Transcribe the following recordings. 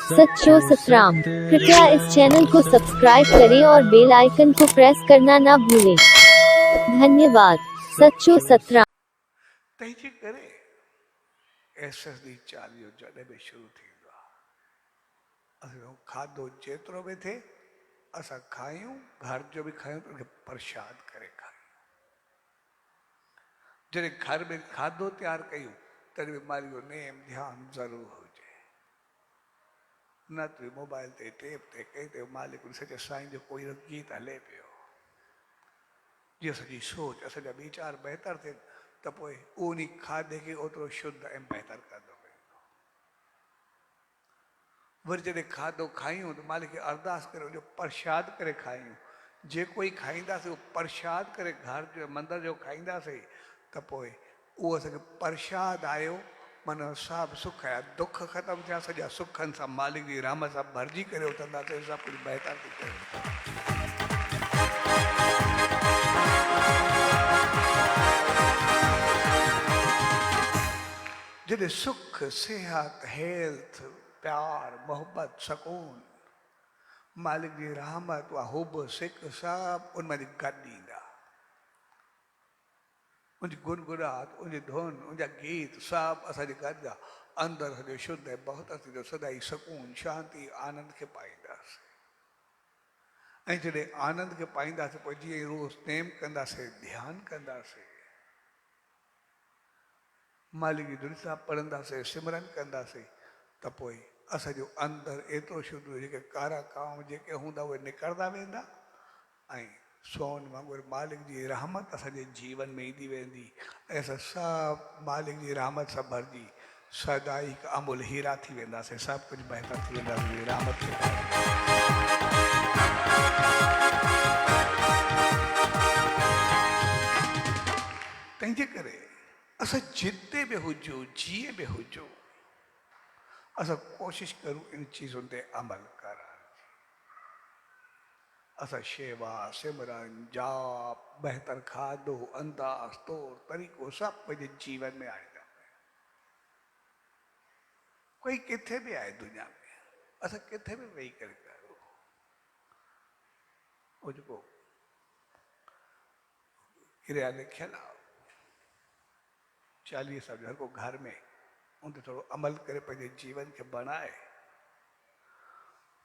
सच्चो सतराम। कृपया इस चैनल को सब्सक्राइब करें और बेल आइकन को प्रेस करना ना भूलें। धन्यवाद। सच्चो सतराम। तंहिंजे करे एसएसडी चालीहो जॾहिं बि शुरू थींदो आहे असां खाधो जेतिरो बि थिए असां खायूं, घर जो बि खायूं त उनखे प्रसाद करे खायूं। जॾहिं घर में खाधो तयारु कयूं तॾहिं बि मालिक जो नेम ध्यानु ज़रूरु हुजे। न त मोबाइल ते टेप ते कंहिं ते मालिक सॼे साईं जो कोई गीत हले पियो, जीअं सॼी सोच असांजा वीचार बहितर थियनि त पोइ उन खाधे खे ओतिरो शुद्ध ऐं बहितर कंदो वेंदो। वरी जॾहिं खाधो खायूं त मालिक खे अरदास करे उनजो प्रसाद करे खायूं। जेको ई खाईंदासीं उहो प्रसाद करे घर जो मंदर जो खाईंदासीं त पोइ उहो असांखे प्रसाद आयो, माना सभु सुख आया, दुख ख़तमु थिया, सॼा सुखनि सां मालिक जी रहमत सां भरिजी करे उथंदासीं, सभु कुझु बहितर थी करे। जॾहिं सुख, सेहत, हेल्थ, प्यार, मोहब्बत, सकून, मालिक जी रहमत, उहा हुब सिक सभु उन में गॾु ईंदा। उनजी गुनगुनाहट, उनजी धुन, उनजा गीत सभु असांजे गॾु आहे। अंदरि सॼो शुद्ध ऐं बहितर थींदो, सदाई सकून, शांति, आनंद खे पाईंदासीं। ऐं जॾहिं आनंद खे पाईंदासीं पोइ जीअं रोज़ नेम कंदासीं, ध्यानु कंदासीं, मालिक जी धुन सां पढ़ंदासीं, सिमरन कंदासीं त पोइ असांजो अंदरि एतिरो शुद्ध जेके कारा काम जेके हूंदा उहे निकिरंदा वेंदा ऐं सोन वांगुरु मालिक जी रहमत असांजे जीवन में ईंदी वेंदी ऐं असां सभु मालिक जी रहमत सां भरिजी सदाई हिकु अमूल हीरा थी वेंदासीं, सभु कुझु बहितर थी वेंदासीं रहमत खे। तंहिंजे करे असां जिते बि हुजूं, जीअं बि हुजूं, असां कोशिशि करूं इन चीज़ुनि ते अमल करण। असां शेवा, सिमरन, जाप, बहितर खाधो, अंदाज़, तौर तरीक़ो सभु पंहिंजे जीवन में आणींदा। कोई किथे बि आहे दुनिया में, असां किथे बि वेही करे करूं। उहो जेको क्रिया लिखियल आहे 40 साल हर को घर में उन ते थोरो अमल करे पंहिंजे जीवन खे बणाए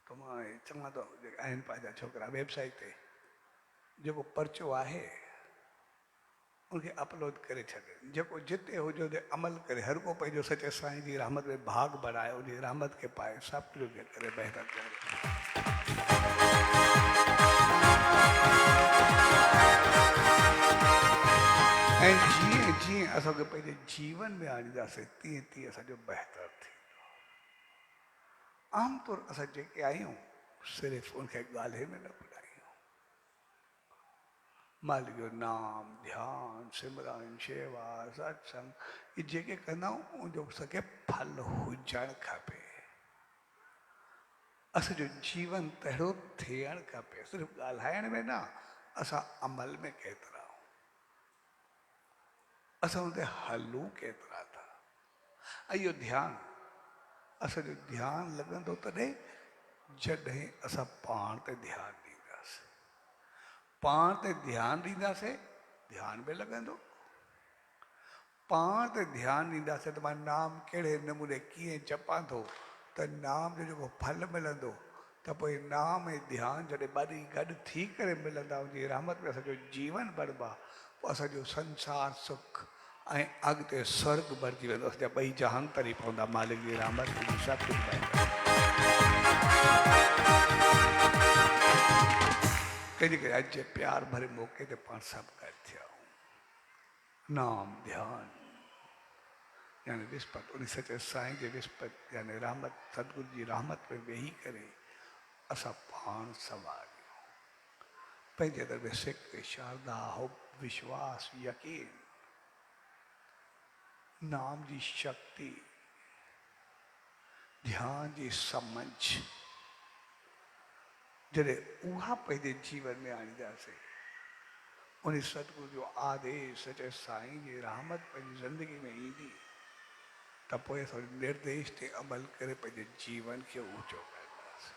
त मां चवां थो जेके आहिनि पंहिंजा छोकिरा वेबसाइट ते जेको पर्चो आहे उनखे अपलोड करे छॾे, जेको जिते हुजे उते अमल करे, हर को पंहिंजो सचे साईं जी रहमत में भाग बढ़ाए, उनजी रहमत खे पाए, सभु कुझु करे बहितर करे। ऐं जीअं जीअं असांखे पंहिंजे जीवन में आणींदासीं तीअं तीअं असांजो बहितर थींदो। आमतौर असां जेके आहियूं सिर्फ़ु उनखे ॻाल्हि में न ॿुधायूं। मालिक जो नाम, ध्यानु, सिमरन, शेवा, सत्संग इहे जेके कंदा आहियूं उनजो असांखे फल हुजणु खपे। असांजो जीवन तहिड़ो थियणु खपे, सिर्फ़ु ॻाल्हाइण में न, असां अमल में केतिरा, असां उन ते हलूं केतिरा था। ऐं इहो ध्यानु असांजो ध्यानु लॻंदो तॾहिं जॾहिं असां पाण ते ध्यानु ॾींदासीं। पाण ते ध्यानु ॾींदासीं, ध्यानु बि लॻंदो। पाण ते ध्यानु ॾींदासीं त मां नाम कहिड़े नमूने कीअं जपां थो त नाम जो जेको फल मिलंदो त पोइ नाम ऐं ध्यानु जॾहिं ॿई गॾु थी करे मिलंदा, उनजी रहमत में असांजो जीवन बढ़िबो आहे, पोइ असांजो संसार सुख ऐं अॻिते स्वर्ग भरिजी वेंदो, असांजा ॿई जहान तरी पवंदा मालिक जी रहमत में सभु कुझु कंहिंजे करे अॼु जे प्यार भरे मौक़े ते पाण सभु गॾु थिया आहियूं। नाम ध्यानु यानी विस्पति, उन सचे साईं जे विस्पति यानी रहमत, सतगुरु जी रहमत में वेही करे असां पाण संभालियूं। पंहिंजे अंदरि में सिक, शारदा, हुब, विश्वास, यकीन, नाम जी शक्ति, ध्यान जी समझ, जॾहिं उहा पंहिंजे जीवन में आणींदासीं, उन सतगुरु जो आदेश सचे साईं जी रहमत पंहिंजी ज़िंदगी में ईंदी त त पोइ असां निर्देश ते अमल करे पंहिंजे जीवन खे ऊचो कंदासीं।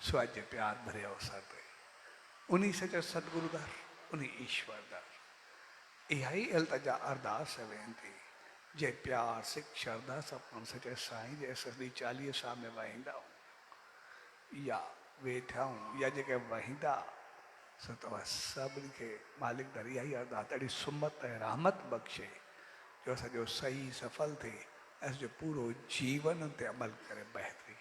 सो अॼु प्यार भरे अवसर ते उन्हीं सॼो सतगुरु दर उन्हीं ईश्वर दर इहा ई अल्तजा अरदास वेंदी जे प्यार सिख श्रद्धा सपन सचे साईं जे सदी 40 साल में वहींदा या वेठा हूं या जेके वहींदा सो तव्हां सभिनी खे मालिक दर इहा ई अरदास ॾाढी सुमत ऐं रहमत बख़्शे जो असांजो सही सफल थिए ऐं जो पूरो जीवन ते अमल करे बहितरी